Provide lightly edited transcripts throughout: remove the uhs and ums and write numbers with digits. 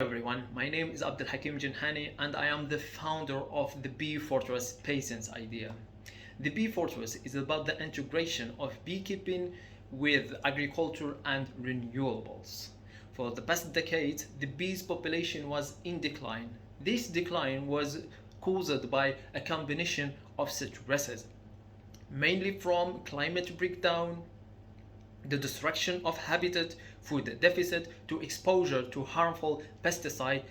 Hello everyone, my name is AbdelHakim DJENHANI and I am the founder of the BeeFortress Patent idea. The BeeFortress is about the integration of beekeeping with agriculture and renewables. For the past decade, the bees population was in decline. This decline was caused by a combination of stresses, mainly from climate breakdown, the destruction of habitat, food deficit, to exposure to harmful pesticides.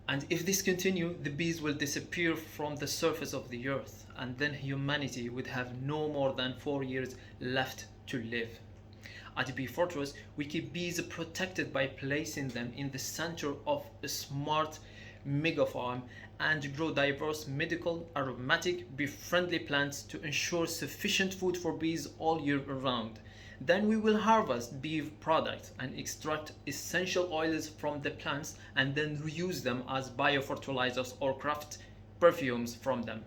And if this continues, the bees will disappear from the surface of the earth, and then humanity would have no more than 4 years left to live. At BeeFortress, we keep bees protected by placing them in the center of a smart mega farm and grow diverse medical, aromatic, bee-friendly plants to ensure sufficient food for bees all year round. Then we will harvest bee products and extract essential oils from the plants and then reuse them as biofertilizers or craft perfumes from them.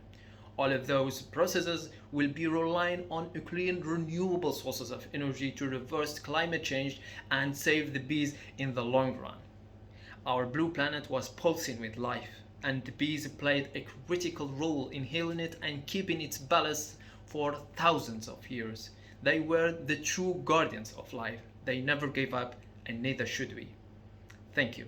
All of those processes will be relying on clean renewable sources of energy to reverse climate change and save the bees in the long run. Our blue planet was pulsing with life, and the bees played a critical role in healing it and keeping its balance for thousands of years. They were the true guardians of life. They never gave up, and neither should we. Thank you.